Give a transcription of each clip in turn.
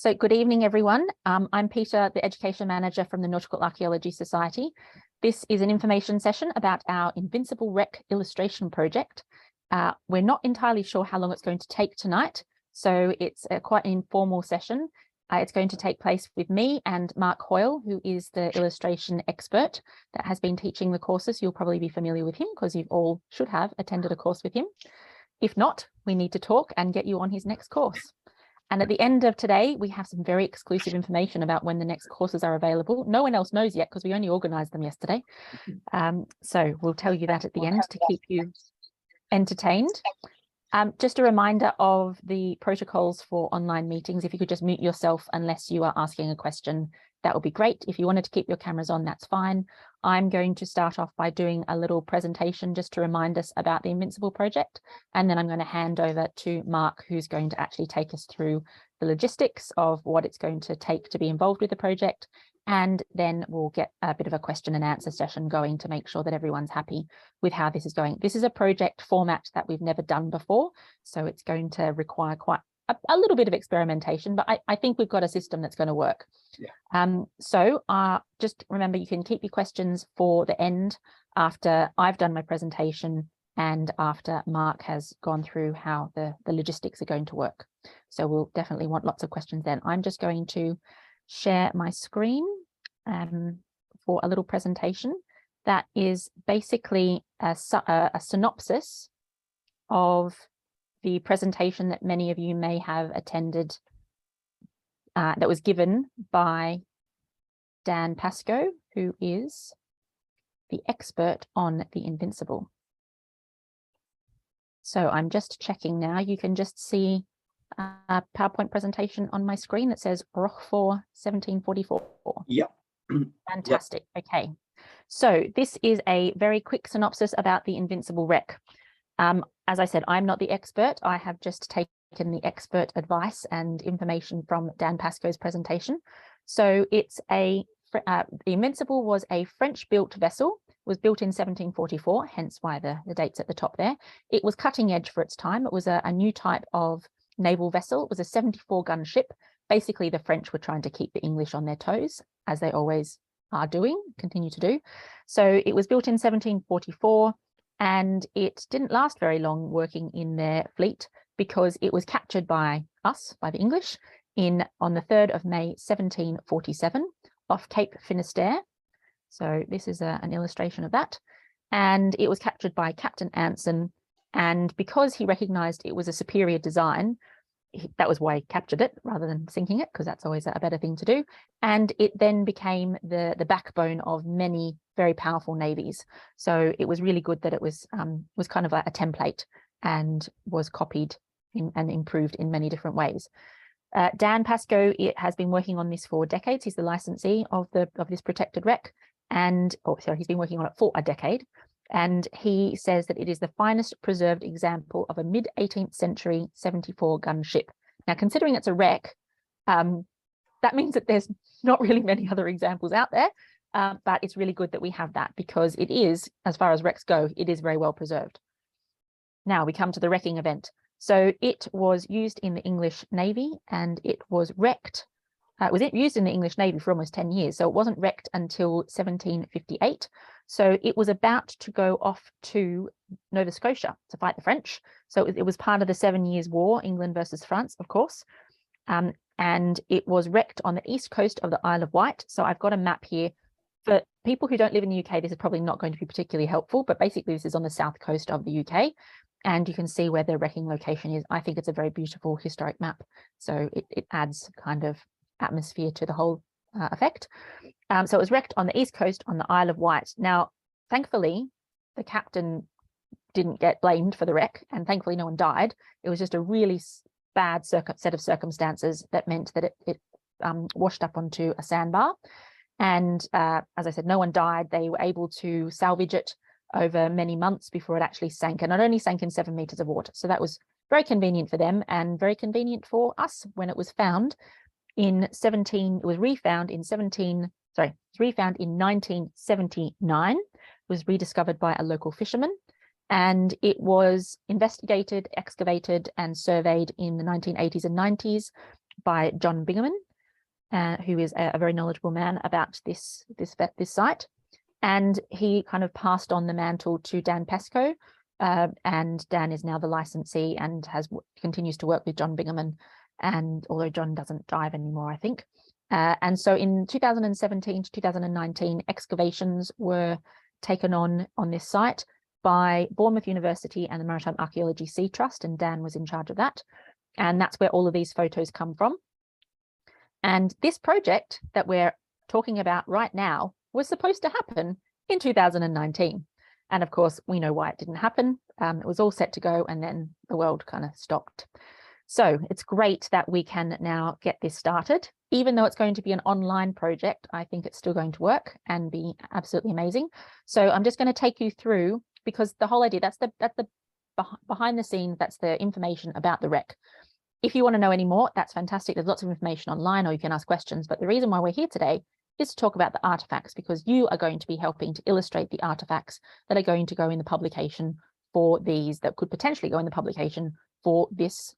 So good evening, everyone. I'm Peter, the Education Manager from the Nautical Archaeology Society. This is an information session about our Invincible wreck illustration project. We're not entirely sure how long it's going to take tonight, so it's quite an informal session. It's going to take place with me and Mark Hoyle, who is the illustration expert that has been teaching the courses. You'll probably be familiar with him because you all should have attended a course with him. If not, we need to talk and get you on his next course. And at the end of today, we have some very exclusive information about when the next courses are available. No one else knows yet because we only organised them yesterday. So we'll tell you that at the end to keep you entertained. Just a reminder of the protocols for online meetings. If you could just mute yourself unless you are asking a question, that would be great. If you wanted to keep your cameras on, that's fine. I'm going to start off by doing a little presentation just to remind us about the Invincible project. And then I'm going to hand over to Mark, who's going to actually take us through the logistics of what it's going to take to be involved with the project. And then we'll get a bit of a question and answer session going to make sure that everyone's happy with how this is going. This is a project format that we've never done before, so it's going to require quite a little bit of experimentation, but I think we've got a system that's going to work. Yeah. So just remember, you can keep your questions for the end after I've done my presentation and after Mark has gone through how the logistics are going to work. So we'll definitely want lots of questions then. I'm just going to share my screen for a little presentation that is basically a synopsis of the presentation that many of you may have attended that was given by Dan Pascoe, who is the expert on the Invincible. So I'm just checking now. You can just see a PowerPoint presentation on my screen that says Rochefort 1744. Yep. Fantastic. Yep. Okay. So this is a very quick synopsis about the Invincible wreck. As I said, I'm not the expert. I have just taken the expert advice and information from Dan Pascoe's presentation. So it's the Invincible was a French-built vessel, was built in 1744, hence why the date's at the top there. It was cutting edge for its time. It was a new type of naval vessel. It was a 74-gun ship. Basically, the French were trying to keep the English on their toes, as they always are doing, continue to do. So it was built in 1744. And it didn't last very long working in their fleet because it was captured by us, by the English, on the 3rd of May, 1747, off Cape Finisterre. So this is an illustration of that. And it was captured by Captain Anson. And because he recognized it was a superior design, that was why he captured it rather than sinking it, because that's always a better thing to do. And it then became the backbone of many very powerful navies. So it was really good that it was kind of a template and was copied and improved in many different ways. Dan Pascoe has been working on this for decades. He's the licensee of this protected wreck, and he's been working on it for a decade. And he says that it is the finest preserved example of a mid-18th century 74-gun ship. Now, considering it's a wreck, that means that there's not really many other examples out there, but it's really good that we have that because it is, as far as wrecks go, it is very well preserved. Now we come to the wrecking event. So it was used in the English Navy and it was wrecked. It was used in the English Navy for almost 10 years. So it wasn't wrecked until 1758. So it was about to go off to Nova Scotia to fight the French. So it was part of the 7 Years' War, England versus France, of course. And it was wrecked on the east coast of the Isle of Wight. So I've got a map here. For people who don't live in the UK, this is probably not going to be particularly helpful, but basically this is on the south coast of the UK. And you can see where the wrecking location is. I think it's a very beautiful historic map. So it adds kind of atmosphere to the whole effect. So it was wrecked on the east coast on the Isle of Wight. Now, thankfully, the captain didn't get blamed for the wreck, and thankfully no one died. It was just a really bad set of circumstances that meant that it washed up onto a sandbar. And as I said, no one died. They were able to salvage it over many months before it actually sank, and it only sank in 7 meters of water. So that was very convenient for them and very convenient for us when it was found. It was refound in 1979. It was rediscovered by a local fisherman, and it was investigated, excavated, and surveyed in the 1980s and 90s by John Bingaman, who is a very knowledgeable man about this site. And he kind of passed on the mantle to Dan Pascoe, and Dan is now the licensee and continues to work with John Bingaman. And although John doesn't drive anymore, I think. And so in 2017 to 2019, excavations were taken on this site by Bournemouth University and the Maritime Archaeology Sea Trust, and Dan was in charge of that. And that's where all of these photos come from. And this project that we're talking about right now was supposed to happen in 2019. And of course, we know why it didn't happen. It was all set to go, and then the world kind of stopped. So it's great that we can now get this started. Even though it's going to be an online project, I think it's still going to work and be absolutely amazing. So I'm just going to take you through, because the whole idea, that's the behind the scenes, that's the information about the wreck. If you want to know any more, that's fantastic. There's lots of information online, or you can ask questions. But the reason why we're here today is to talk about the artifacts, because you are going to be helping to illustrate the artifacts that are going to go in the publication for these, that could potentially go in the publication for this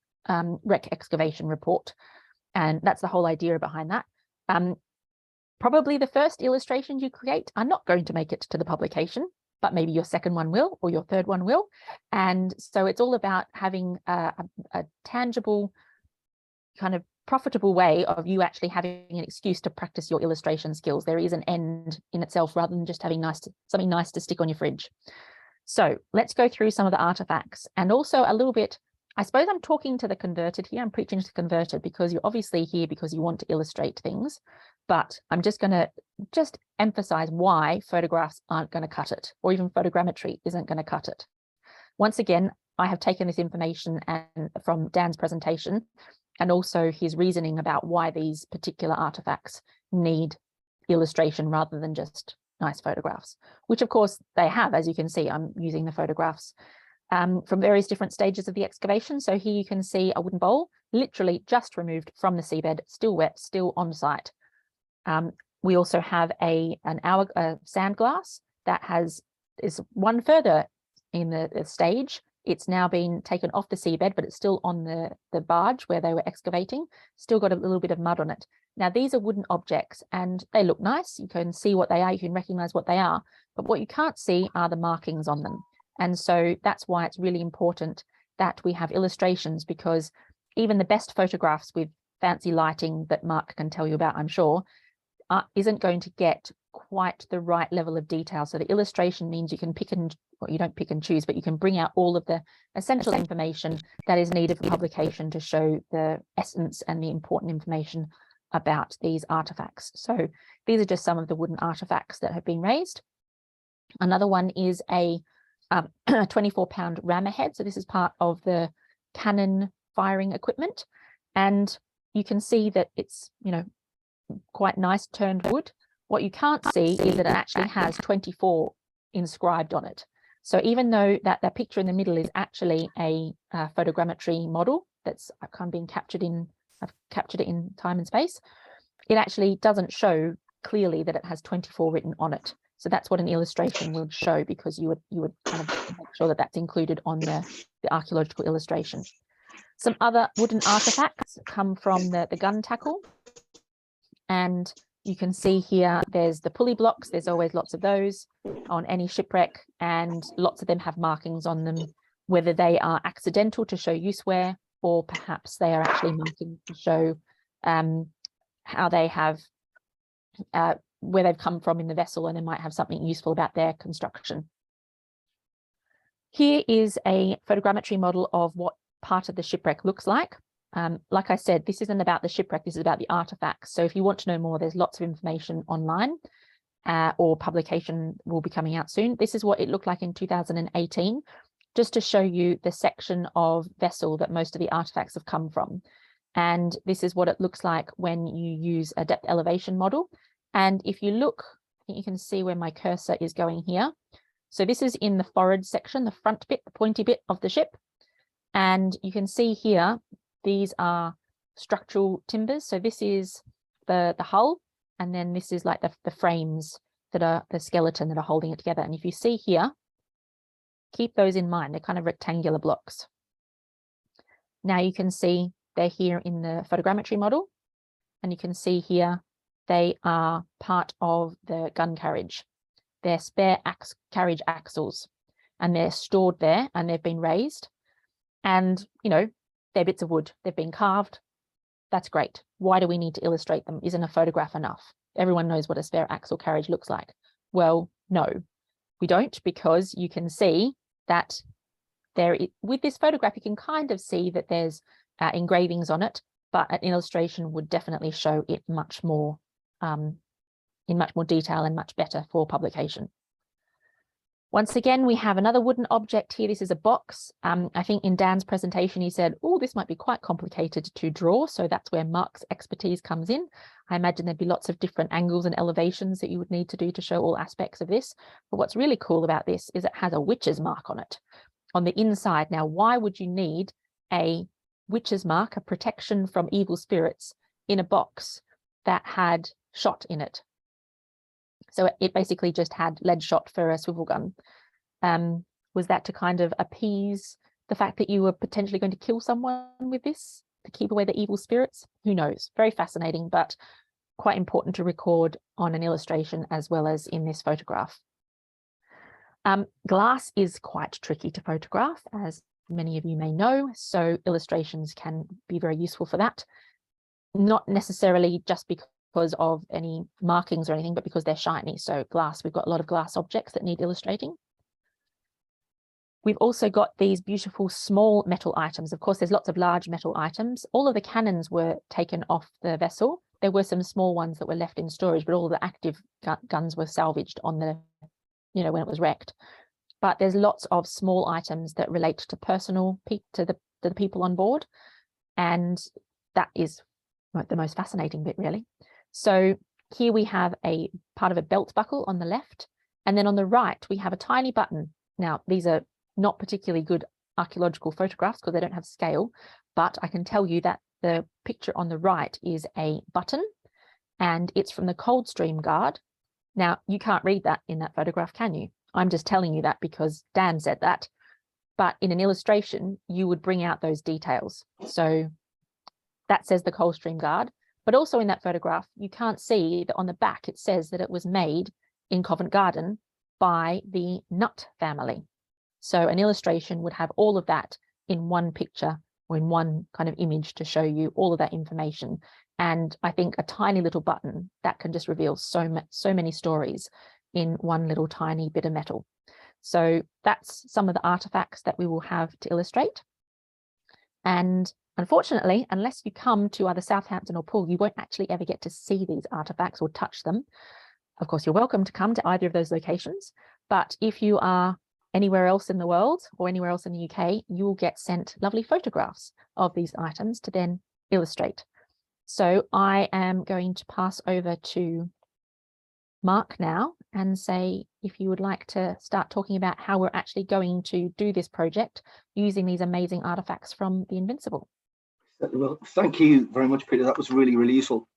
wreck excavation report. And that's the whole idea behind that. Probably the first illustrations you create are not going to make it to the publication, but maybe your second one will, or your third one will. And so it's all about having a tangible, kind of profitable way of you actually having an excuse to practice your illustration skills. There is an end in itself, rather than just having something nice to stick on your fridge. So let's go through some of the artifacts, and also a little bit, I suppose I'm talking to the converted here. I'm preaching to the converted, because you're obviously here because you want to illustrate things, but I'm just going to emphasize why photographs aren't going to cut it, or even photogrammetry isn't going to cut it. Once again, I have taken this information from Dan's presentation, and also his reasoning about why these particular artifacts need illustration rather than just nice photographs, which of course they have. As you can see, I'm using the photographs from various different stages of the excavation. So here you can see a wooden bowl, literally just removed from the seabed, still wet, still on site. We also have a sand glass that is one further in the stage. It's now been taken off the seabed, but it's still on the barge where they were excavating, still got a little bit of mud on it. Now, these are wooden objects and they look nice. You can see what they are, you can recognize what they are, but what you can't see are the markings on them. And so that's why it's really important that we have illustrations, because even the best photographs with fancy lighting that Mark can tell you about, I'm sure, isn't going to get quite the right level of detail. So the illustration means you can you don't pick and choose, but you can bring out all of the essential information that is needed for publication to show the essence and the important information about these artifacts. So these are just some of the wooden artifacts that have been raised. Another one is a 24-pound rammer head. So this is part of the cannon firing equipment. And you can see that it's, quite nice turned wood. What you can't see is that it actually has 24 inscribed on it. So even though that picture in the middle is actually a photogrammetry model that's kind of being captured I've captured it in time and space, it actually doesn't show clearly that it has 24 written on it. So that's what an illustration would show, because you would kind of make sure that that's included on the archaeological illustration. Some other wooden artifacts come from the gun tackle. And you can see here, there's the pulley blocks. There's always lots of those on any shipwreck, and lots of them have markings on them, whether they are accidental to show use wear, or perhaps they are actually markings to show how they have, where they've come from in the vessel, and they might have something useful about their construction. Here is a photogrammetry model of what part of the shipwreck looks like. Like I said, this isn't about the shipwreck, this is about the artifacts. So if you want to know more, there's lots of information online, or publication will be coming out soon. This is what it looked like in 2018, just to show you the section of vessel that most of the artifacts have come from. And this is what it looks like when you use a depth elevation model. And if you look, I think you can see where my cursor is going here. So this is in the forward section, the front bit, the pointy bit of the ship. And you can see here, these are structural timbers. So this is the hull, and then this is like the frames that are the skeleton that are holding it together. And if you see here, keep those in mind. They're kind of rectangular blocks. Now you can see They're here in the photogrammetry model. And you can see here, they are part of the gun carriage. They're spare carriage axles, and they're stored there and they've been raised. And, you know, they're bits of wood. They've been carved. That's great. Why do we need to illustrate them? Isn't a photograph enough? Everyone knows what a spare axle carriage looks like. Well, no, we don't, because you can see that with this photograph, you can kind of see that there's engravings on it, but an illustration would definitely show it much more in much more detail and much better for publication. Once again, we have another wooden object here. This is a box. I think in Dan's presentation, he said, oh, this might be quite complicated to draw. So that's where Mark's expertise comes in. I imagine there'd be lots of different angles and elevations that you would need to do to show all aspects of this. But what's really cool about this is it has a witch's mark on it, on the inside. Now, why would you need a witch's mark, a protection from evil spirits, in a box that had shot in it? So it basically just had lead shot for a swivel gun. Was that to kind of appease the fact that you were potentially going to kill someone with this, to keep away the evil spirits? Who knows? Very fascinating, but quite important to record on an illustration as well as in this photograph. Glass is quite tricky to photograph, as many of you may know, so illustrations can be very useful for that. Not necessarily just because of any markings or anything, but because they're shiny. So glass, we've got a lot of glass objects that need illustrating. We've also got these beautiful small metal items. Of course, there's lots of large metal items. All of the cannons were taken off the vessel. There were some small ones that were left in storage, but all the active guns were salvaged on the, you know, when it was wrecked. But there's lots of small items that relate to personal to the people on board. And that is the most fascinating bit, really. So here we have a part of a belt buckle on the left, and then on the right, we have a tiny button. Now, these are not particularly good archaeological photographs because they don't have scale, but I can tell you that the picture on the right is a button, and it's from the Coldstream Guard. Now, you can't read that in that photograph, can you? I'm just telling you that because Dan said that, but in an illustration, you would bring out those details. So that says the Coldstream Guard. But also in that photograph, you can't see that on the back, it says that it was made in Covent Garden by the Nutt family. So an illustration would have all of that in one picture or in one kind of image to show you all of that information. And I think a tiny little button that can just reveal so many stories in one little tiny bit of metal. So that's some of the artifacts that we will have to illustrate. And unfortunately, unless you come to either Southampton or Poole, you won't actually ever get to see these artifacts or touch them. Of course, you're welcome to come to either of those locations, but if you are anywhere else in the world or anywhere else in the UK, you will get sent lovely photographs of these items to then illustrate. So I am going to pass over to Mark now and say if you would like to start talking about how we're actually going to do this project using these amazing artifacts from the Invincible. Well, thank you very much, Peter. That was really, really useful.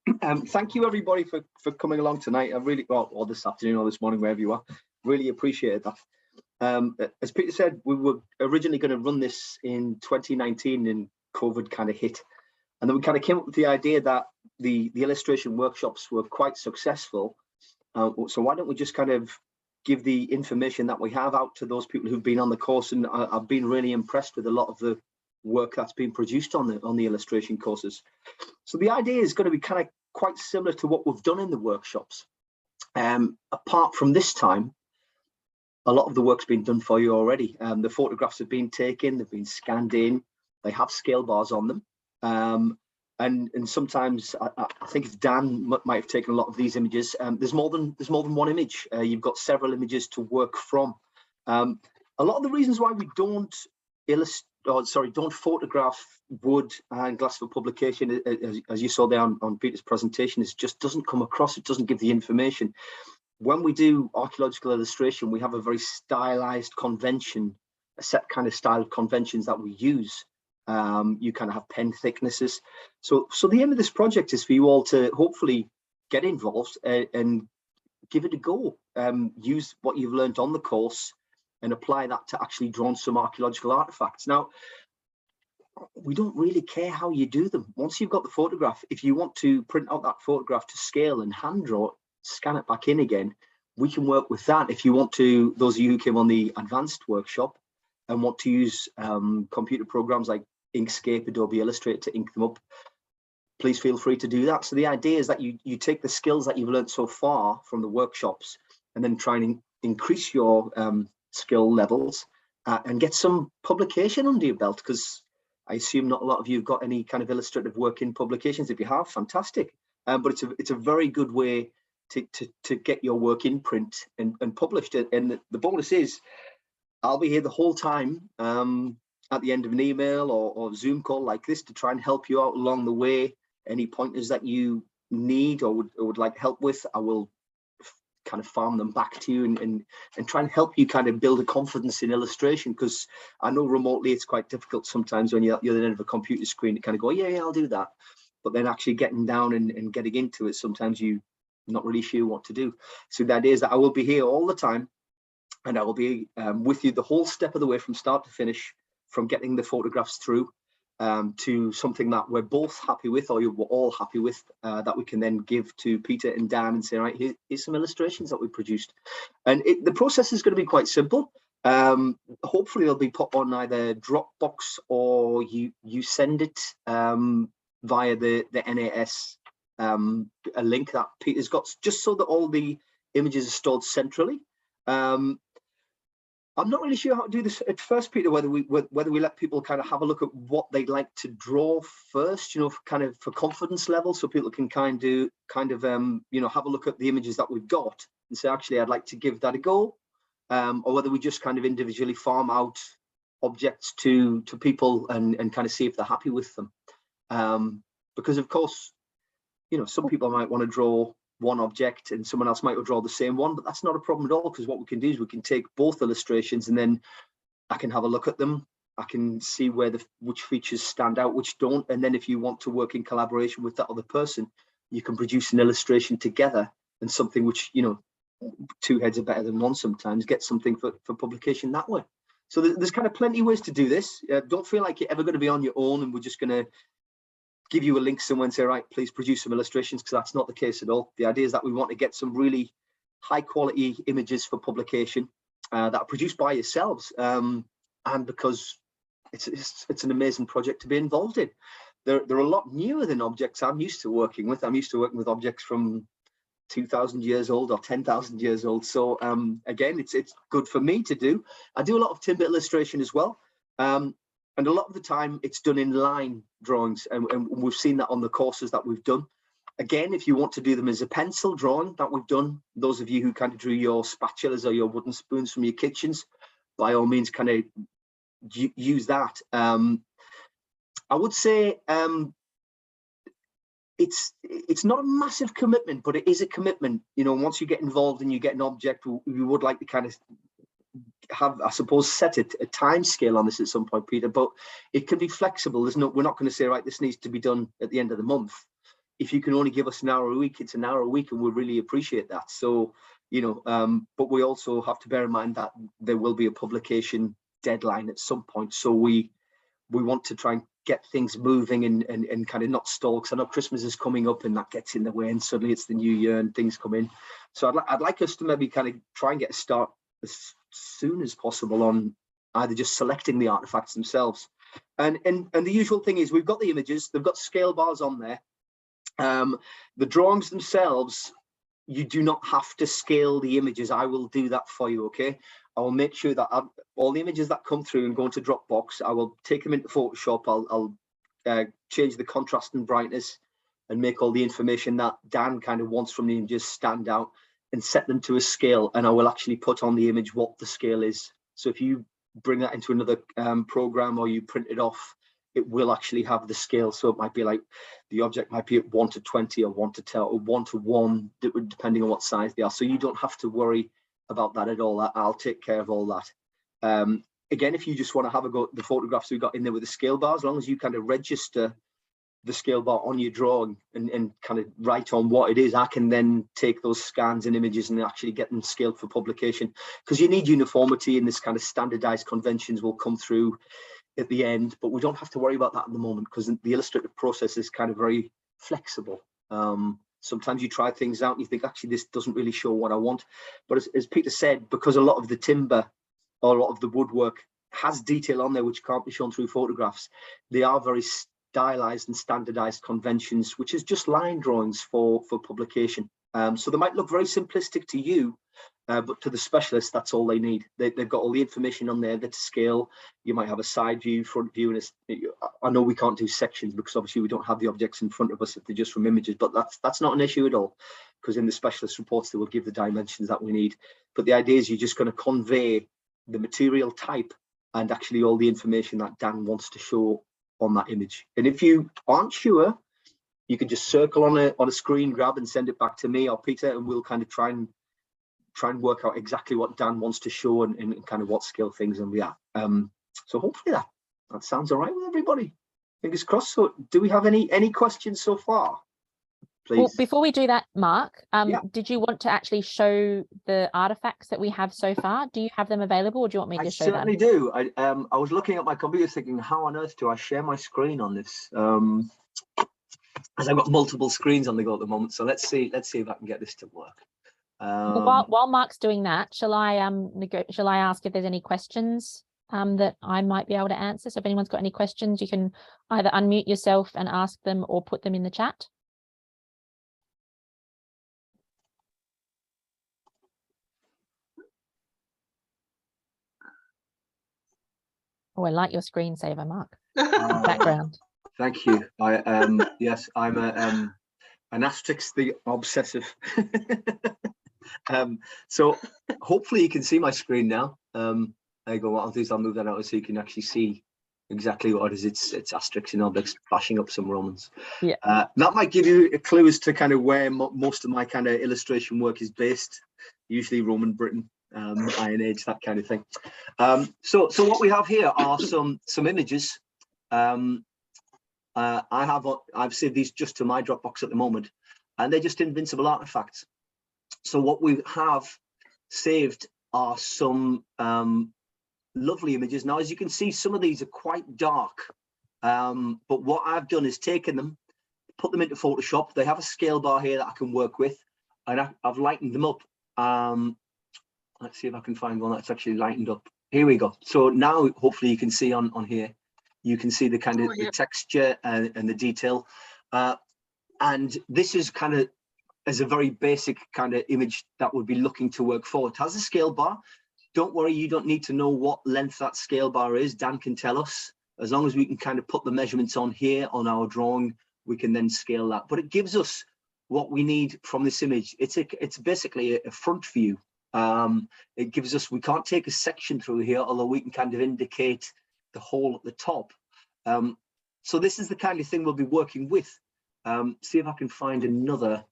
Thank you, everybody, for coming along tonight. I really, well, or this afternoon or this morning, wherever you are, really appreciate that. As Peter said, we were originally going to run this in 2019 and COVID kind of hit. And then we kind of came up with the idea that the illustration workshops were quite successful. So why don't we just kind of give the information that we have out to those people who've been on the course, and I've been really impressed with a lot of the work that's been produced on the illustration courses. So the idea is going to be kind of quite similar to what we've done in the workshops. Apart from this time, a lot of the work's been done for you already. The photographs have been taken, they've been scanned in, they have scale bars on them. And sometimes I think it's Dan might have taken a lot of these images. There's more than one image. You've got several images to work from. A lot of the reasons why we don't photograph wood and glass for publication, as you saw there on Peter's presentation, is just doesn't come across. It doesn't give the information. When we do archaeological illustration, we have a very stylized convention, a set kind of style of conventions that we use. You kind of have pen thicknesses. So the aim of this project is for you all to hopefully get involved and give it a go. Use what you've learned on the course and apply that to actually drawing some archaeological artifacts. Now, we don't really care how you do them. Once you've got the photograph, if you want to print out that photograph to scale and hand draw it, scan it back in again, we can work with that. If you want to, those of you who came on the advanced workshop and want to use computer programs like Inkscape, Adobe Illustrator to ink them up, please feel free to do that. So the idea is that you take the skills that you've learned so far from the workshops and then try and increase your skill levels and get some publication under your belt, because I assume not a lot of you have got any kind of illustrative work in publications. If you have, fantastic. But it's a very good way to get your work in print and published. And the bonus is, I'll be here the whole time at the end of an email or Zoom call like this to try and help you out along the way. Any pointers that you need or would like help with, I will kind of farm them back to you and try and help you kind of build a confidence in illustration, because I know remotely it's quite difficult sometimes when you're at the other end of a computer screen to kind of go, yeah, I'll do that. But then actually getting down and getting into it, sometimes you're not really sure what to do. So the idea is that I will be here all the time, and I will be with you the whole step of the way from start to finish, from getting the photographs through to something that we're both happy with, or you're all happy with, that we can then give to Peter and Dan and say, right, here's some illustrations that we produced. And the process is going to be quite simple. Hopefully they'll be put on either Dropbox, or you send it via the NAS, a link that Peter's got, just so that all the images are stored centrally. I'm not really sure how to do this at first, Peter, whether we let people kind of have a look at what they'd like to draw first, you know, for confidence level, so people can kind of you know, have a look at the images that we've got and say, actually, I'd like to give that a go, or whether we just kind of individually farm out objects to people and kind of see if they're happy with them. Because of course, you know, some people might want to draw one object and someone else might draw the same one, but that's not a problem at all, because what we can do is we can take both illustrations and then I can have a look at them. I can see which features stand out, which don't, and then if you want to work in collaboration with that other person, you can produce an illustration together, and something which, you know, two heads are better than one sometimes, get something for publication that way. So there's kind of plenty of ways to do this. Don't feel like you're ever going to be on your own and we're just going to give you a link somewhere and say, right, please produce some illustrations, because that's not the case at all. The idea is that we want to get some really high quality images for publication that are produced by yourselves, and because it's an amazing project to be involved in. They're a lot newer than objects I'm used to working with. I'm used to working with objects from 2,000 years old or 10,000 years old. So again, it's good for me to do. I do a lot of timber illustration as well. And a lot of the time it's done in line drawings, and we've seen that on the courses that we've done. Again, if you want to do them as a pencil drawing that we've done, those of you who kind of drew your spatulas or your wooden spoons from your kitchens, by all means kind of use that. I would say it's not a massive commitment, but it is a commitment. You know, once you get involved and you get an object, we would like to kind of have, I suppose, set a time scale on this at some point, Peter, but it can be flexible. We're not going to say, right, this needs to be done at the end of the month. If you can only give us an hour a week, it's an hour a week, and we really appreciate that. So, you know, but we also have to bear in mind that there will be a publication deadline at some point. So we want to try and get things moving and kind of not stall, because I know Christmas is coming up and that gets in the way, and suddenly it's the new year and things come in. So I'd like us to maybe kind of try and get a start as soon as possible on either just selecting the artifacts themselves. And the usual thing is, we've got the images, they've got scale bars on there. The drawings themselves, you do not have to scale the images. I will do that for you, okay? I will make sure that all the images that come through and go into Dropbox, I will take them into Photoshop. I'll change the contrast and brightness and make all the information that Dan kind of wants from the images stand out, and set them to a scale, and I will actually put on the image what the scale is. So if you bring that into another program or you print it off, it will actually have the scale. So it might be like the object might be at 1:20 or 1:10 or 1:1, depending on what size they are. So you don't have to worry about that at all. I'll take care of all that. Again, if you just want to have a go at the photographs we got in there with the scale bar, as long as you kind of register the scale bar on your drawing and kind of write on what it is, I can then take those scans and images and actually get them scaled for publication, because you need uniformity, and this kind of standardized conventions will come through at the end, but we don't have to worry about that at the moment because the illustrative process is kind of very flexible. Sometimes you try things out and you think, actually, this doesn't really show what I want. But as Peter said, because a lot of the timber or a lot of the woodwork has detail on there which can't be shown through photographs, they are very stylized and standardized conventions, which is just line drawings for publication. So they might look very simplistic to you, but to the specialist, that's all they need. They've got all the information on there, they're to scale. You might have a side view, front view, and I know we can't do sections because obviously we don't have the objects in front of us if they're just from images, but that's not an issue at all, because in the specialist reports, they will give the dimensions that we need. But the idea is you're just going to convey the material type and actually all the information that Dan wants to show on that image. And if you aren't sure, you can just circle on a screen grab and send it back to me or Peter, and we'll kind of try and work out exactly what Dan wants to show and kind of what scale things and we are. So hopefully that sounds all right with everybody. Fingers crossed. So do we have any questions so far? Please. Well, before we do that, Mark, Yeah. did you want to actually show the artifacts that we have so far? Do you have them available, or do you want me to show them? I certainly do. I was looking at my computer thinking, how on earth do I share my screen on this? As I've got multiple screens on the go at the moment. So let's see if I can get this to work. Well, while Mark's doing that, shall I ask if there's any questions that I might be able to answer? So if anyone's got any questions, you can either unmute yourself and ask them or put them in the chat. Oh, I like your screensaver, Mark. Background. Thank you. Yes, I'm an asterisk the obsessive. So hopefully you can see my screen now. There you go. What I'll do is I'll move that out so you can actually see exactly what it is. It's asterisks and objects flashing up some Romans. Yeah. That might give you a clue as to kind of where most of my kind of illustration work is based. Usually Roman Britain, Iron Age, that kind of thing. So what we have here are some images. I've saved these just to my Dropbox at the moment, and they're just Invincible artifacts. So what we have saved are some lovely images. Now, as you can see, some of these are quite dark, but what I've done is taken them, put them into Photoshop. They have a scale bar here that I can work with, and I've lightened them up. Let's see if I can find one that's actually lightened up. Here we go. So now hopefully you can see on here, you can see the kind of the texture and the detail. And this is kind of as a very basic kind of image that would be looking to work for. It has a scale bar. Don't worry, you don't need to know what length that scale bar is. Dan can tell us. As long as we can kind of put the measurements on here on our drawing, we can then scale that. But it gives us what we need from this image. It's basically a front view. It gives us, we can't take a section through here, although we can kind of indicate the hole at the top. So this is the kind of thing we'll be working with. See if I can find another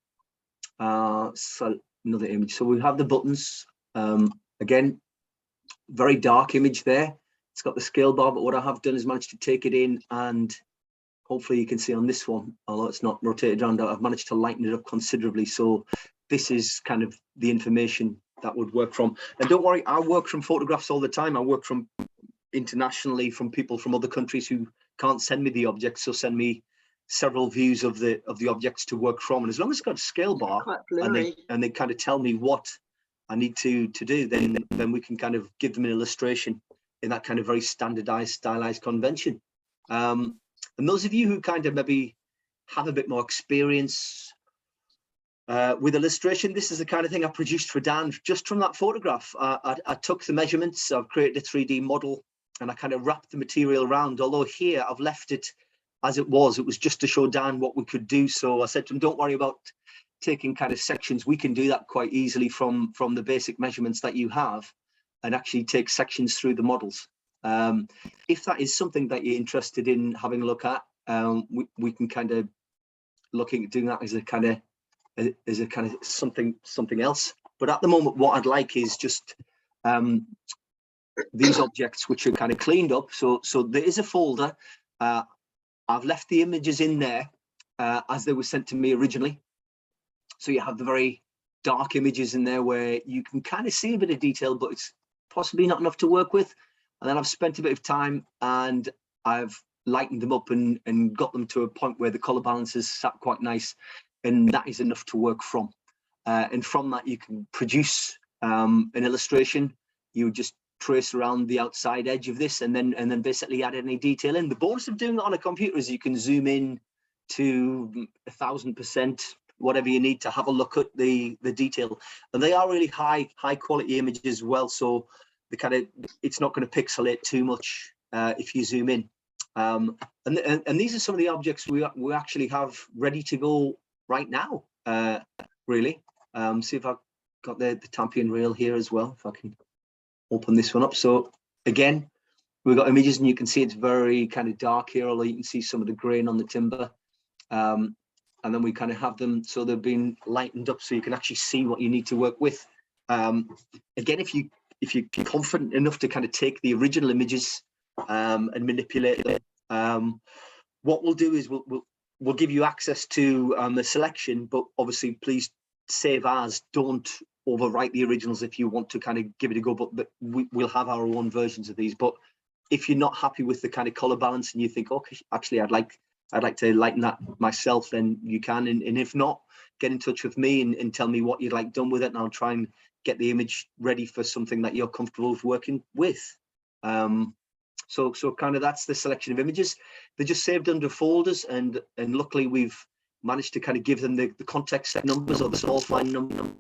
image. So we have the buttons. Again, very dark image there. It's got the scale bar, but what I have done is managed to take it in, and hopefully you can see on this one, although it's not rotated around, I've managed to lighten it up considerably. So this is kind of the information that would work from. And don't worry, I work from photographs all the time. I work from internationally, from people from other countries who can't send me the objects, so send me several views of the objects to work from. And as long as it's got a scale bar and they kind of tell me what I need to do, then we can kind of give them an illustration in that kind of very standardized, stylized convention. And those of you who kind of maybe have a bit more experience with illustration, this is the kind of thing I produced for Dan just from that photograph. I took the measurements, I've created a 3D model, and I kind of wrapped the material around. Although here I've left it as it was just to show Dan what we could do. So I said to him, don't worry about taking kind of sections. We can do that quite easily from the basic measurements that you have, and actually take sections through the models. If that is something that you're interested in having a look at, we can kind of looking at doing that as a kind of something else. But at the moment, what I'd like is just these objects which are kind of cleaned up. So there is a folder. I've left the images in there as they were sent to me originally. So you have the very dark images in there where you can kind of see a bit of detail, but it's possibly not enough to work with. and then I've spent a bit of time and I've lightened them up and got them to a point where the color balance is sat quite nice, and that is enough to work from. And from that, you can produce an illustration. You just trace around the outside edge of this, and then basically add any detail in. The bonus of doing it on a computer is you can zoom in to 1000%, whatever you need to have a look at the detail. And they are really high quality images as well, so it's not going to pixelate too much if you zoom in. And these are some of the objects we actually have ready to go right now. Really, see if I've got the Tampion rail here as well. If I can open this one up. So again, we've got images, and you can see it's very kind of dark here, although you can see some of the grain on the timber. And then we kind of have them so they've been lightened up so you can actually see what you need to work with. Again, if you're confident enough to kind of take the original images and manipulate them, what we'll do is we'll give you access to the selection, but obviously please save as, don't overwrite the originals if you want to kind of give it a go, but we'll have our own versions of these. But if you're not happy with the kind of color balance and you think, okay, actually I'd like to lighten that myself, then you can. And if not, get in touch with me and tell me what you'd like done with it, and I'll try and get the image ready for something that you're comfortable with working with. So kind of that's the selection of images. They're just saved under folders, and luckily we've managed to kind of give them the context set numbers or the small fine numbers,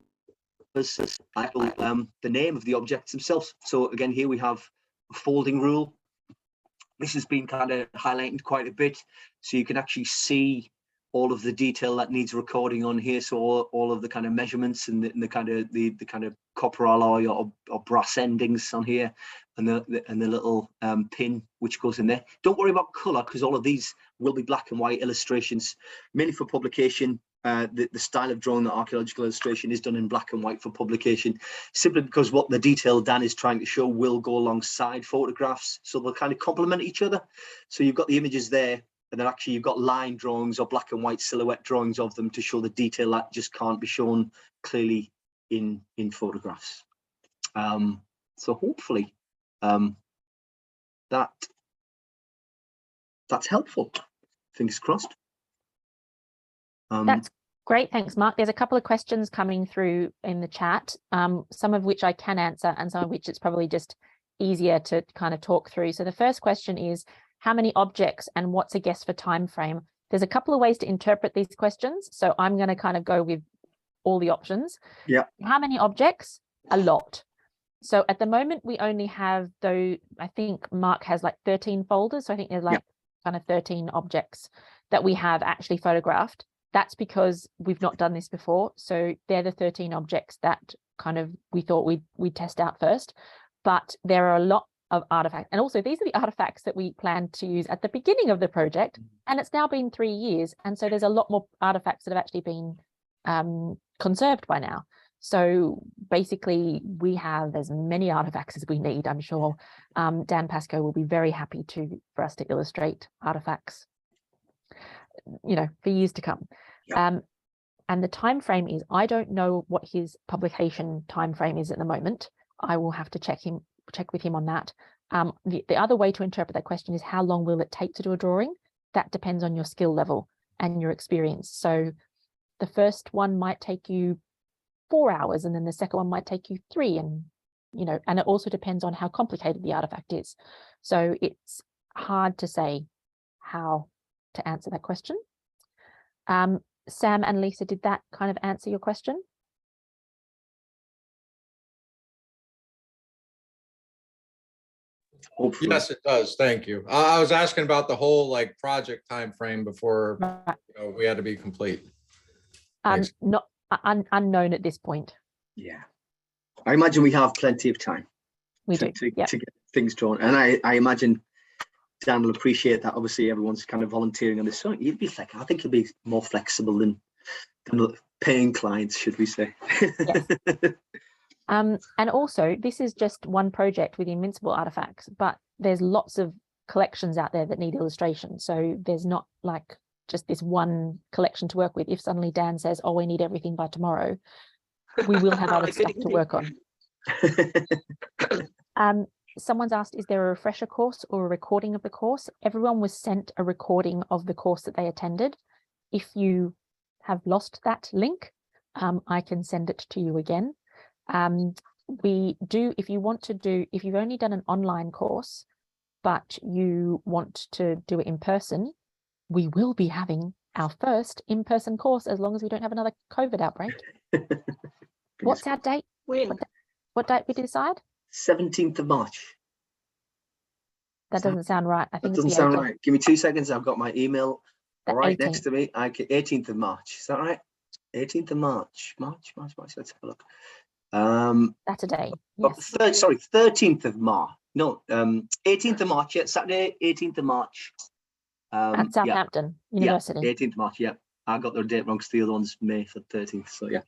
the name of the objects themselves. So again, here we have a folding rule. This has been kind of highlighted quite a bit, so you can actually see all of the detail that needs recording on here. So all of the kind of measurements and the kind of copper alloy or brass endings on here, and the little pin which goes in there. Don't worry about color, because all of these will be black and white illustrations, mainly for publication. The style of drawing, the archaeological illustration, is done in black and white for publication, simply because what the detail Dan is trying to show will go alongside photographs, so they'll kind of complement each other. So you've got the images there, and then actually you've got line drawings or black and white silhouette drawings of them to show the detail that just can't be shown clearly in photographs. So hopefully that's helpful. Fingers crossed. That's great. Thanks, Mark. There's a couple of questions coming through in the chat, some of which I can answer and some of which it's probably just easier to kind of talk through. So the first question is, how many objects and what's a guess for time frame? There's a couple of ways to interpret these questions, so I'm going to kind of go with all the options. Yeah. How many objects? A lot. So at the moment we only have, though, I think Mark has like 13 folders. So I think there's like kind of 13 objects that we have actually photographed. That's because we've not done this before. So they're the 13 objects that kind of we thought we'd test out first. But there are a lot of artifacts. And also these are the artifacts that we planned to use at the beginning of the project. And it's now been 3 years. And so there's a lot more artifacts that have actually been conserved by now. So basically we have as many artifacts as we need. I'm sure Dan Pascoe will be very happy for us to illustrate artifacts, for years to come. And the time frame is, I don't know what his publication time frame is at the moment. I will have to check with him on that. The other way to interpret that question is, how long will it take to do a drawing? That depends on your skill level and your experience. So the first one might take you 4 hours, and then the second one might take you 3, and and it also depends on how complicated the artifact is. So it's hard to say how to answer that question. Sam and Lisa, did that kind of answer your question? Hopefully. Yes, it does. Thank you. I was asking about the whole project time frame before we had to be complete. Not unknown at this point. Yeah, I imagine we have plenty of time. We to do. get things drawn, and I imagine Dan will appreciate that. Obviously, everyone's kind of volunteering on this. So you'd be like, I think you'll be more flexible than paying clients, should we say? Yes. And also, this is just one project with Invincible artifacts, but there's lots of collections out there that need illustration. So there's not like just this one collection to work with. If suddenly Dan says, oh, we need everything by tomorrow, we will have other stuff to work on. Someone's asked, is there a refresher course or a recording of the course? Everyone was sent a recording of the course that they attended. If you have lost that link, I can send it to you again. If you've only done an online course, but you want to do it in person, we will be having our first in-person course as long as we don't have another COVID outbreak. What's our date? What date we decide? 17th of March. That doesn't sound right. I think That doesn't sound right. Give me 2 seconds. I've got my email right next to me. 18th of March. Is that right? 18th of March. March. Let's have a look. That's a day. Yes. Sorry, 13th of March. No, 18th of March. Yeah, Saturday, 18th of March. At Southampton University. Yeah, 18th of March. Yeah, I got the date wrong because the other one's May for 13th. So yeah.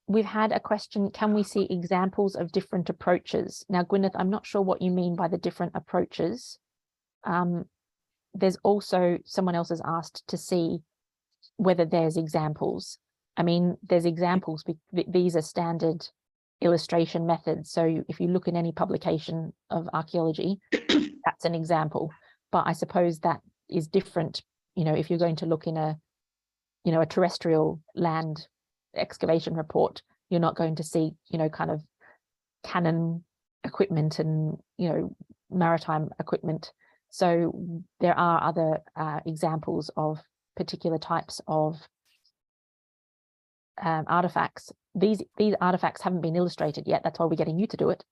We've had a question, can we see examples of different approaches? Now, Gwyneth, I'm not sure what you mean by the different approaches. There's also, someone else has asked to see whether there's examples. I mean, there's examples, these are standard illustration methods. So if you look in any publication of archaeology, that's an example. But I suppose that is different, if you're going to look in a terrestrial land excavation report, you're not going to see, kind of cannon equipment and, maritime equipment. So there are other examples of particular types of artifacts. These artifacts haven't been illustrated yet. That's why we're getting you to do it.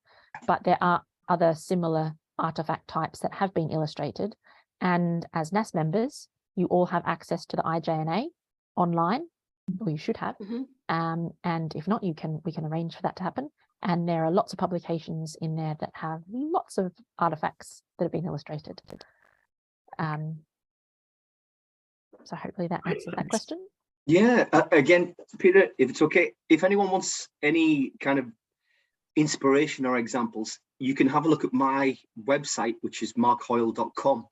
But there are other similar artifact types that have been illustrated. And as NAS members, you all have access to the IJNA online, or you should have. And if not, we can arrange for that to happen. And there are lots of publications in there that have lots of artifacts that have been illustrated. So hopefully that answers that question. Yeah, again, Peter, if it's okay, if anyone wants any kind of inspiration or examples, you can have a look at my website, which is markhoyle.com.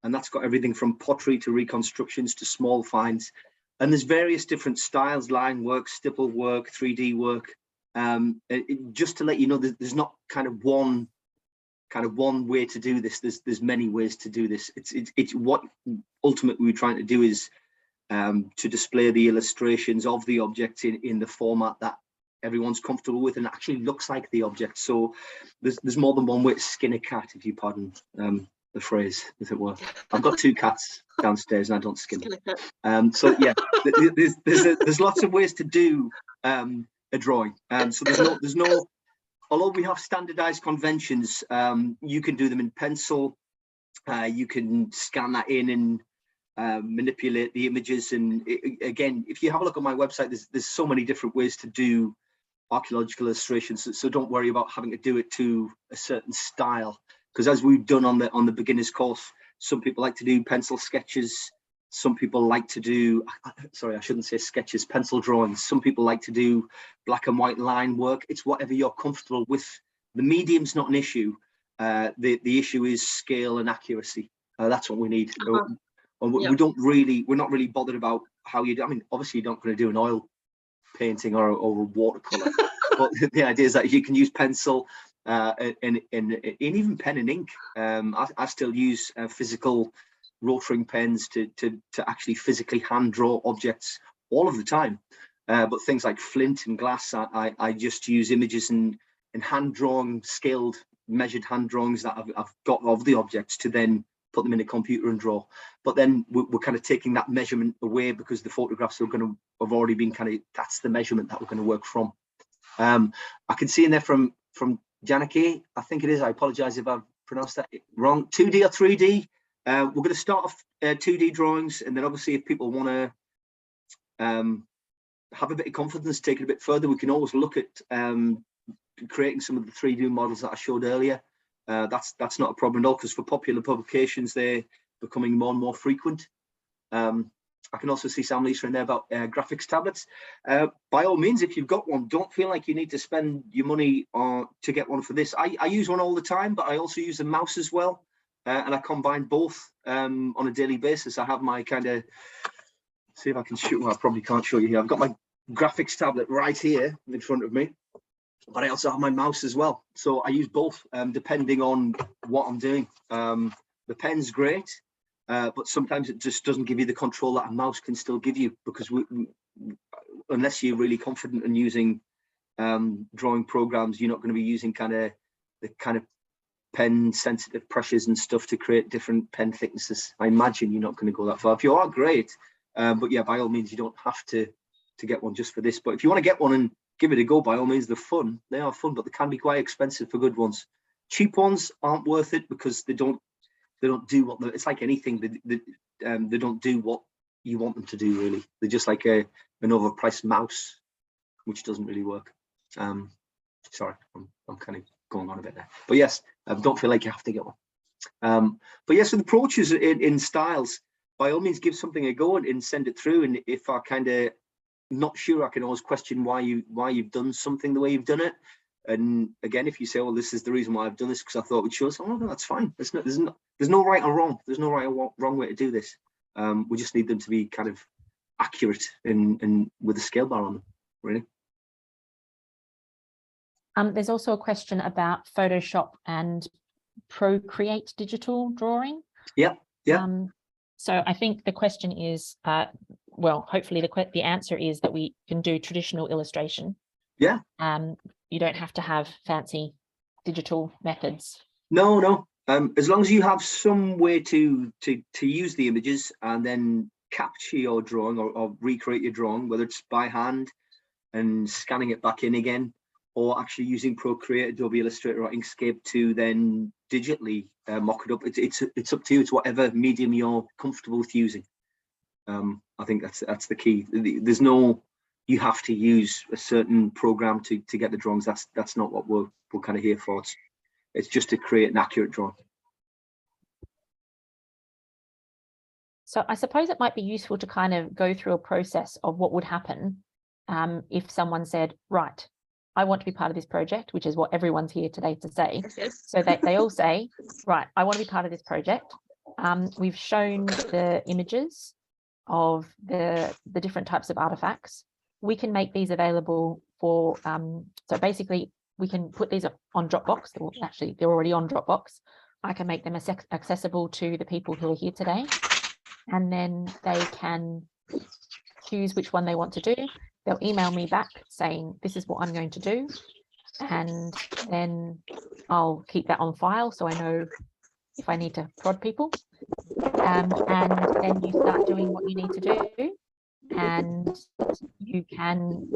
And that's got everything from pottery to reconstructions to small finds. And there's various different styles, line work, stipple work, 3D work. Just to let you know, there's not kind of one way to do this. There's many ways to do this. It's what ultimately we're trying to do is to display the illustrations of the object in the format that everyone's comfortable with and actually looks like the object. So there's more than one way to skin a cat, if you pardon the phrase, as it were. I've got 2 cats downstairs and I don't skin them. So yeah, there's lots of ways to do a drawing. So there's no, although we have standardized conventions, you can do them in pencil. You can scan that in and manipulate the images. And again, if you have a look at my website, there's so many different ways to do archaeological illustrations. So don't worry about having to do it to a certain style, because as we've done on the beginner's course, some people like to do pencil sketches. Some people like to do, sorry, I shouldn't say sketches, pencil drawings. Some people like to do black and white line work. It's whatever you're comfortable with. The medium's not an issue. The issue is scale and accuracy. That's what we need. And we're not really bothered about how you do. I mean, obviously you're not going to do an oil painting or a watercolor, but the idea is that you can use pencil and even pen and ink. I still use physical rotring pens to actually physically hand draw objects all of the time. But things like flint and glass, I just use images and hand drawn, scaled, measured hand drawings that I've got of the objects to then put them in a computer and draw. But then we're kind of taking that measurement away because the photographs are going to have already been that's the measurement that we're going to work from. I can see in there from Janaki, I think it is, I apologize if I've pronounced that wrong, 2D or 3D. We're going to start off 2D drawings, and then obviously if people want to have a bit of confidence, take it a bit further, we can always look at creating some of the 3D models that I showed earlier. That's not a problem at all, because for popular publications, they're becoming more and more frequent. I can also see Sam Lisa in there about graphics tablets. By all means, if you've got one, don't feel like you need to spend your money to get one for this. I use one all the time, but I also use a mouse as well. And I combine both on a daily basis. I have my see if I can show, well, I probably can't show you here. I've got my graphics tablet right here in front of me. but I also have my mouse as well. So I use both depending on what I'm doing. The pen's great, but sometimes it just doesn't give you the control that a mouse can still give you, because unless you're really confident in using drawing programs, you're not going to be using the kind of pen sensitive pressures and stuff to create different pen thicknesses. I imagine you're not going to go that far. If you are, great, but yeah, by all means, you don't have to get one just for this. But if you want to get one and give it a go, by all means, they're fun. They are fun, but they can be quite expensive for good ones. Cheap ones aren't worth it because they don't do what it's like anything. They don't do what you want them to do, really. They're just like an overpriced mouse, which doesn't really work. Sorry, I'm kind of going on a bit there, but yes, don't feel like you have to get one. But yes, with approaches in styles, by all means, give something a go and send it through. And if I kind of not sure, I can always question why you've done something the way you've done it. And again, if you say, well, this is the reason why I've done this because I thought it would show us, oh no, that's fine. There's no right or wrong. There's no right or wrong way to do this. We just need them to be kind of accurate and with a scale bar on them, really. There's also a question about Photoshop and Procreate digital drawing. Yeah. So I think the question is, well, hopefully the answer is that we can do traditional illustration. Yeah. You don't have to have fancy digital methods. No. As long as you have some way to use the images and then capture your drawing or recreate your drawing, whether it's by hand and scanning it back in again, or actually using Procreate, Adobe Illustrator, or Inkscape to then digitally mock it up. It's up to you. It's whatever medium you're comfortable with using. I think that's the key. There's no, you have to use a certain program to get the drawings. That's not what we're kind of here for. It's just to create an accurate drawing. So I suppose it might be useful to kind of go through a process of what would happen if someone said, right, I want to be part of this project, which is what everyone's here today to say. So they all say, right, I want to be part of this project. We've shown the images of the different types of artifacts. We can make these available for, so basically we can put these on Dropbox. Well, actually, they're already on Dropbox. I can make them accessible to the people who are here today. And then they can choose which one they want to do. They'll email me back saying, this is what I'm going to do. And then I'll keep that on file so I know if I need to prod people. And then you start doing what you need to do. And you can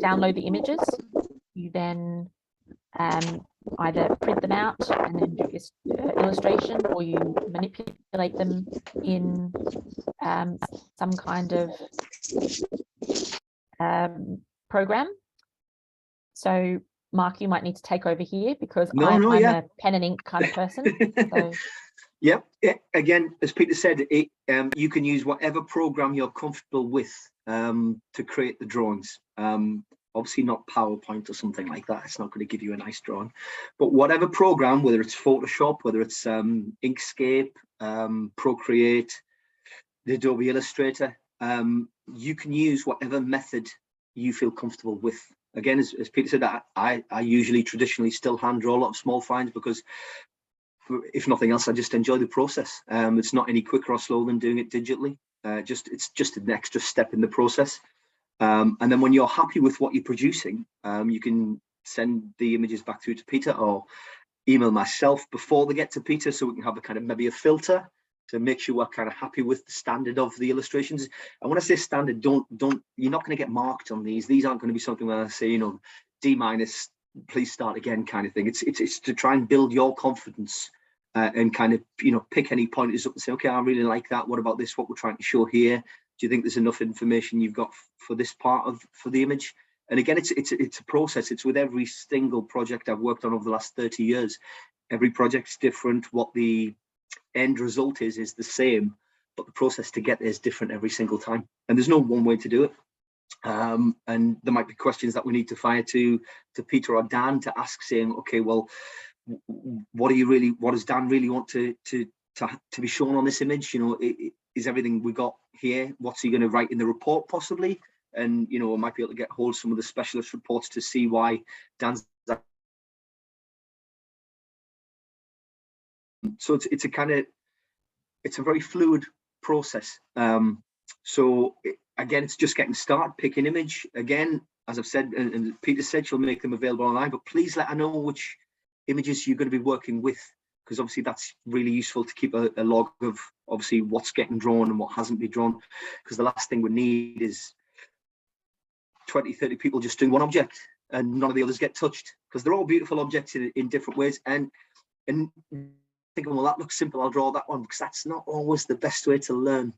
download the images. You then either print them out and then do illustration, or you manipulate them in some kind of program. So Mark, you might need to take over here because I'm a pen and ink kind of person. So. Yeah. Again, as Peter said, you can use whatever program you're comfortable with to create the drawings. Obviously not PowerPoint or something like that. It's not going to give you a nice drawing. But whatever program, whether it's Photoshop, whether it's Inkscape, Procreate, the Adobe Illustrator, you can use whatever method you feel comfortable with. Again, as Peter said, I usually traditionally still hand draw a lot of small finds because if nothing else, I just enjoy the process. It's not any quicker or slower than doing it digitally. It's just an extra step in the process. And then when you're happy with what you're producing, you can send the images back through to Peter or email myself before they get to Peter, so we can have a kind of maybe a filter to make sure we're kind of happy with the standard of the illustrations. And when I say standard, you're not going to get marked on these. These aren't going to be something where I say, D-, please start again kind of thing. It's to try and build your confidence and kind of, pick any pointers up and say, okay, I really like that. What about this? What we're trying to show here? Do you think there's enough information you've got for this part for the image? And again, it's a process. It's with every single project I've worked on over the last 30 years. Every project's different. What the end result is the same, but the process to get there is different every single time. And there's no one way to do it. And there might be questions that we need to fire to Peter or Dan to ask, saying, okay, well, what does Dan really want to be shown on this image? Is everything we got here? What's he going to write in the report possibly? and you know, I might be able to get hold of some of the specialist reports to see why Dan's. So it's a kind of, it's a very fluid process. Again, it's just getting started. Pick an image. Again, as I've said, and Peter said, she'll make them available online, but please let her know which images you're going to be working with, because obviously that's really useful to keep a log of obviously what's getting drawn and what hasn't been drawn, because the last thing we need is 20, 30 people just doing one object and none of the others get touched, because they're all beautiful objects in different ways. And thinking, well, that looks simple, I'll draw that one, because that's not always the best way to learn.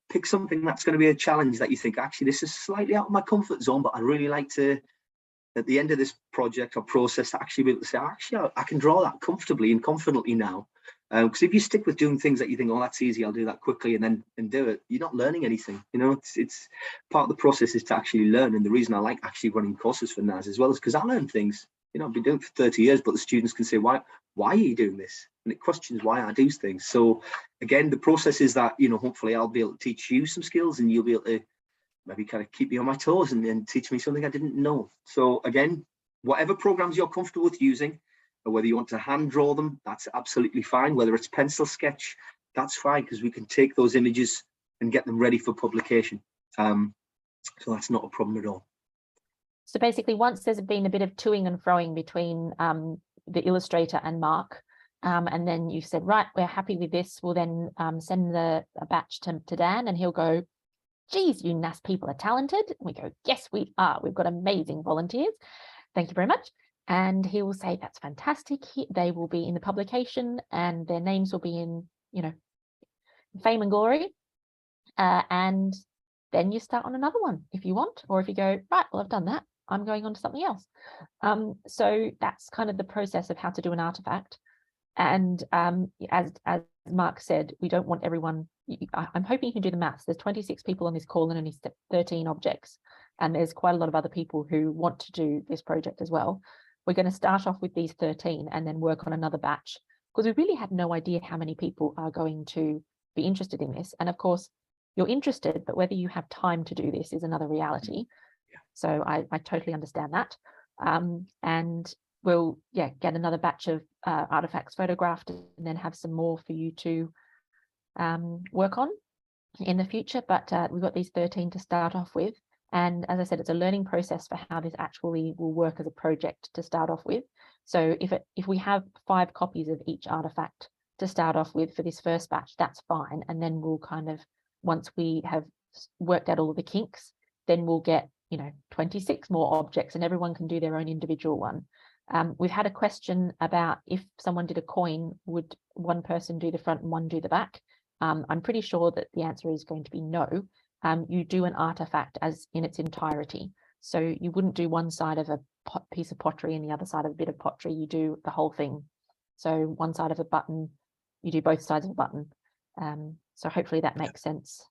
Pick something that's going to be a challenge that you think, actually, this is slightly out of my comfort zone, but I'd really like to, at the end of this project or process, actually be able to say, actually, I can draw that comfortably and confidently now. Because if you stick with doing things that you think, oh, that's easy, I'll do that quickly and do it, you're not learning anything. You know, it's part of the process is to actually learn. And the reason I like actually running courses for NAS as well is because I learn things. You know, I've been doing it for 30 years, but the students can say, why are you doing this? And it questions why I do things. So again, the process is that, you know, hopefully I'll be able to teach you some skills and you'll be able to maybe kind of keep me on my toes and teach me something I didn't know. So again, whatever programs you're comfortable with using, or whether you want to hand draw them, that's absolutely fine. Whether it's pencil sketch, that's fine, because we can take those images and get them ready for publication. So that's not a problem at all. So basically, once there's been a bit of toing and froing between the illustrator and Mark, and then you've said, right, we're happy with this, we'll then send a batch to Dan, and he'll go, geez, you NAS people are talented. And we go, yes, we are. We've got amazing volunteers. Thank you very much. And he will say, that's fantastic. They will be in the publication and their names will be in, you know, fame and glory. And then you start on another one if you want, or if you go, right, well, I've done that, I'm going on to something else. So that's kind of the process of how to do an artifact. And as Mark said, we don't want everyone, I'm hoping you can do the maths. There's 26 people on this call and only 13 objects. And there's quite a lot of other people who want to do this project as well. We're going to start off with these 13 and then work on another batch, because we really had no idea how many people are going to be interested in this. And of course, you're interested, but whether you have time to do this is another reality. Yeah. So I totally understand that. And we'll get another batch of artifacts photographed and then have some more for you to work on in the future. But we've got these 13 to start off with. And as I said, it's a learning process for how this actually will work as a project to start off with. So if we have 5 copies of each artifact to start off with for this first batch, that's fine. And then we'll kind of, once we have worked out all of the kinks, then we'll get, 26 more objects and everyone can do their own individual one. We've had a question about if someone did a coin, would one person do the front and one do the back? I'm pretty sure that the answer is going to be no. You do an artifact as in its entirety. So you wouldn't do one side of a piece of pottery and the other side of a bit of pottery. You do the whole thing. So one side of a button, you do both sides of a button. So hopefully that makes sense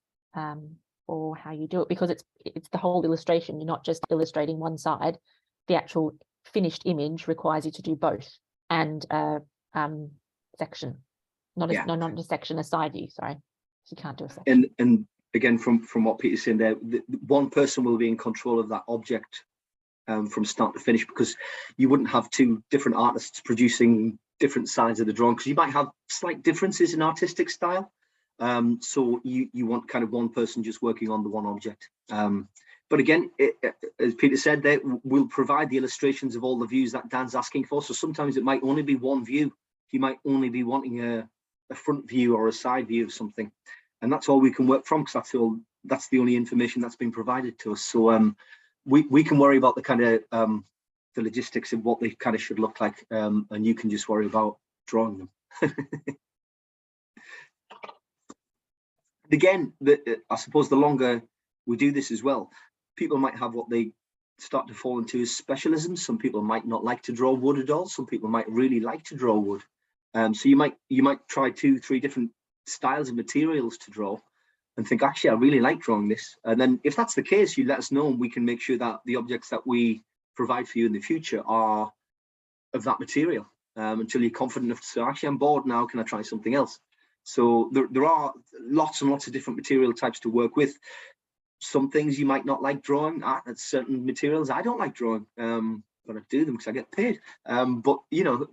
for how you do it, because it's the whole illustration. You're not just illustrating one side. The actual finished image requires you to do both and section, not a section, a side view. Sorry, you can't do a section. And again, from what Peter's saying there, one person will be in control of that object from start to finish, because you wouldn't have 2 different artists producing different sides of the drawing, because you might have slight differences in artistic style. So you want kind of one person just working on the one object. But again, as Peter said, there we'll provide the illustrations of all the views that Dan's asking for. So sometimes it might only be one view. He might only be wanting a front view or a side view of something, and that's all we can work from, because that's the only information that's been provided to us. So we can worry about the kind of the logistics of what they kind of should look like, and you can just worry about drawing them. Again, I suppose the longer we do this as well, people might have what they start to fall into as specialisms. Some people might not like to draw wood at all. Some people might really like to draw wood. So you might try 2, 3 different styles of materials to draw and think, actually, I really like drawing this. And then if that's the case, you let us know and we can make sure that the objects that we provide for you in the future are of that material, until you're confident enough to say, actually, I'm bored now, can I try something else? So there are lots and lots of different material types to work with. some things you might not like drawing. Certain materials I don't like drawing, but I do them because I get paid. But you know,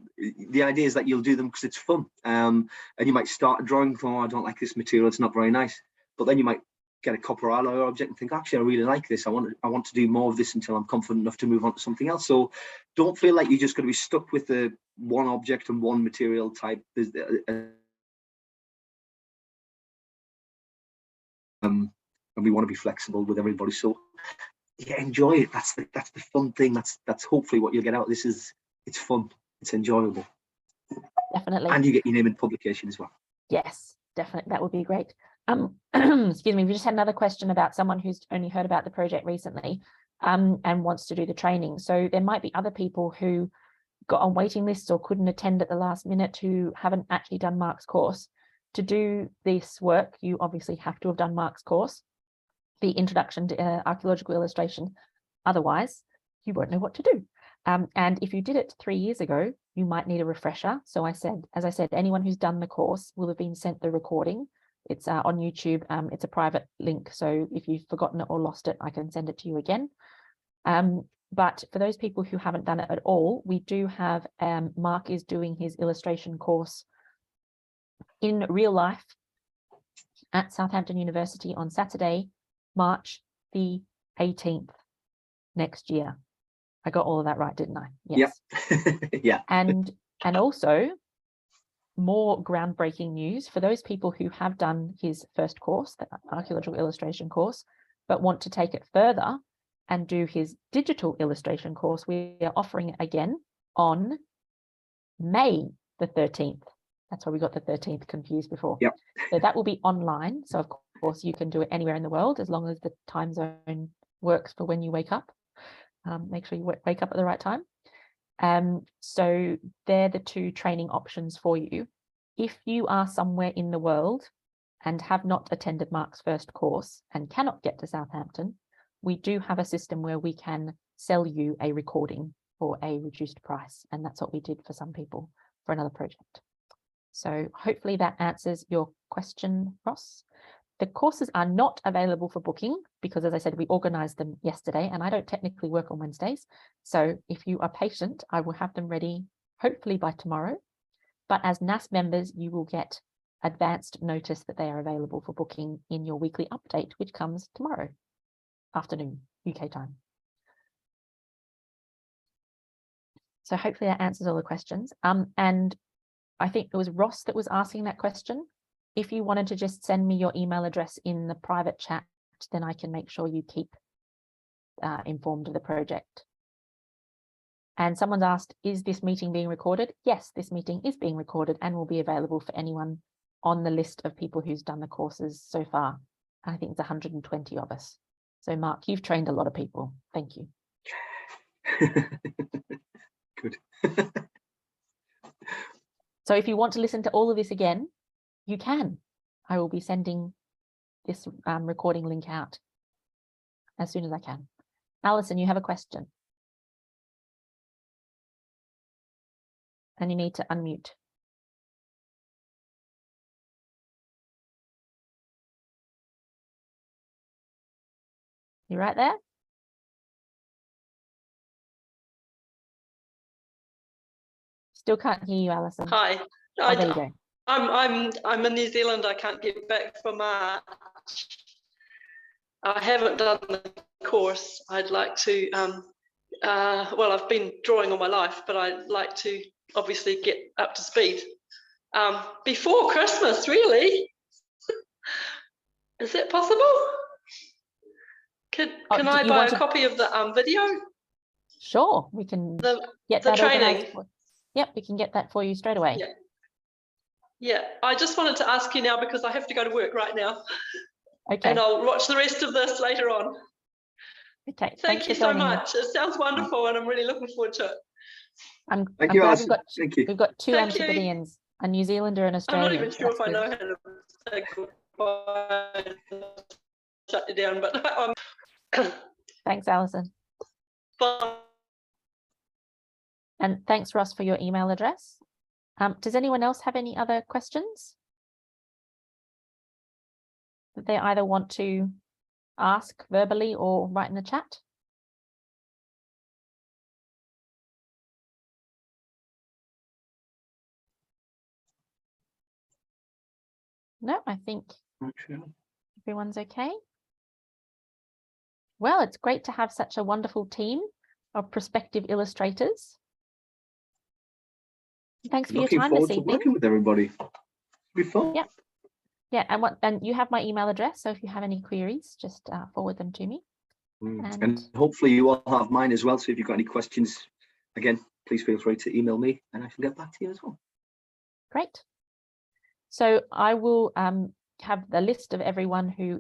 the idea is that you'll do them because it's fun. And you might start a drawing from, oh, I don't like this material, it's not very nice. But then you might get a copper alloy object and think, actually, I really like this. I want to do more of this until I'm confident enough to move on to something else. So don't feel like you're just going to be stuck with the one object and one material type. And we want to be flexible with everybody. So yeah, enjoy it. That's the fun thing. That's hopefully what you'll get out of this. It's fun. It's enjoyable. Definitely. And you get your name in publication as well. Yes, definitely. That would be great. Excuse me, we just had another question about someone who's only heard about the project recently and wants to do the training. So there might be other people who got on waiting lists or couldn't attend at the last minute who haven't actually done Mark's course. To do this work, you obviously have to have done Mark's course, the introduction to archaeological illustration. Otherwise, you won't know what to do. And if you did it 3 years ago, you might need a refresher. So as I said, anyone who's done the course will have been sent the recording. It's on YouTube. It's a private link. So if you've forgotten it or lost it, I can send it to you again. But for those people who haven't done it at all, we do have, Mark is doing his illustration course in real life at Southampton University on Saturday, March the 18th next year. I got all of that right, didn't I? Yes. Yeah. Yeah. And also more groundbreaking news for those people who have done his first course, the archaeological illustration course, but want to take it further and do his digital illustration course. We are offering it again on May the 13th. That's why we got the 13th confused before. Yep. So that will be online. So of course you can do it anywhere in the world as long as the time zone works for when you wake up. Make sure you wake up at the right time. So they're the two training options for you. If you are somewhere in the world and have not attended Mark's first course and cannot get to Southampton, we do have a system where we can sell you a recording for a reduced price. And that's what we did for some people for another project. So hopefully that answers your question, Ross. The courses are not available for booking because, as I said, we organized them yesterday and I don't technically work on Wednesdays. So if you are patient, I will have them ready hopefully by tomorrow. But as NAS members, you will get advanced notice that they are available for booking in your weekly update, which comes tomorrow afternoon, UK time. So hopefully that answers all the questions. And I think it was Ross that was asking that question. If you wanted to just send me your email address in the private chat, then I can make sure you keep informed of the project. And someone's asked, is this meeting being recorded? Yes, this meeting is being recorded and will be available for anyone on the list of people who's done the courses so far. I think it's 120 of us. So Mark, you've trained a lot of people. Thank you. Good. So if you want to listen to all of this again, you can. I will be sending this recording link out as soon as I can. Alison, you have a question. And you need to unmute. You right there? Still can't hear you, Alison. Hi. Oh, there you go. I'm in New Zealand. I can't get back for March. I haven't done the course. I'd like to. Well, I've been drawing all my life, but I'd like to obviously get up to speed before Christmas. Really, is that possible? Can I buy a copy of the video? Sure, we can get that training. Yep, we can get that for you straight away. Yeah. Yeah, I just wanted to ask you now because I have to go to work right now. Okay. And I'll watch the rest of this later on. Okay. Thank you so much. It sounds wonderful and I'm really looking forward to it. Thank you, glad Alison. Thank you. We've got two Amphibians, a New Zealander and Australian. I'm not even sure if I know how to say goodbye, shut you down, but Thanks, Alison. Bye. And thanks, Ross, for your email address. Does anyone else have any other questions that they either want to ask verbally or write in the chat? No, I think everyone's okay. Well, it's great to have such a wonderful team of prospective illustrators. Thanks for your Looking time forward this to evening. working with everybody. It'll be fun. Yeah. Yeah, and you have my email address, so if you have any queries, just forward them to me. And hopefully you all have mine as well. So if you've got any questions, again, please feel free to email me and I can get back to you as well. Great. So I will have the list of everyone who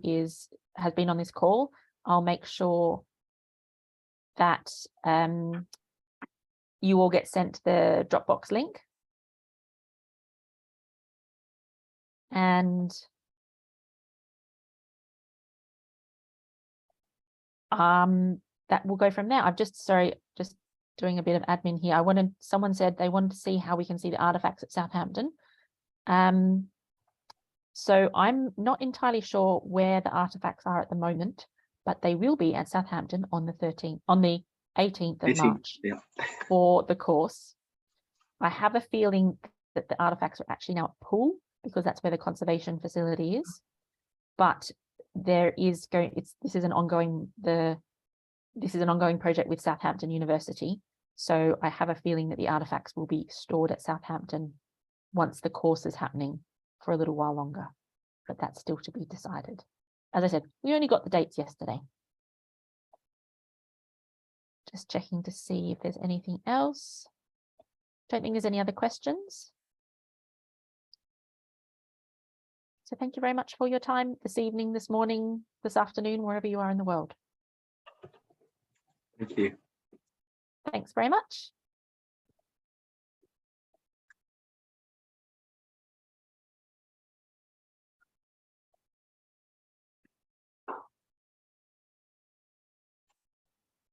has been on this call. I'll make sure that you all get sent the Dropbox link. And that will go from there. Just doing a bit of admin here. Someone said they wanted to see how we can see the artifacts at Southampton. So I'm not entirely sure where the artifacts are at the moment, but they will be at Southampton on the 18th of March for the course. I have a feeling that the artifacts are actually now at Poole because that's where the conservation facility is. But this is an ongoing project with Southampton University. So I have a feeling that the artifacts will be stored at Southampton once the course is happening for a little while longer, but that's still to be decided. As I said, we only got the dates yesterday. Just checking to see if there's anything else. Don't think there's any other questions. So thank you very much for your time this evening, this morning, this afternoon, wherever you are in the world. Thank you. Thanks very much.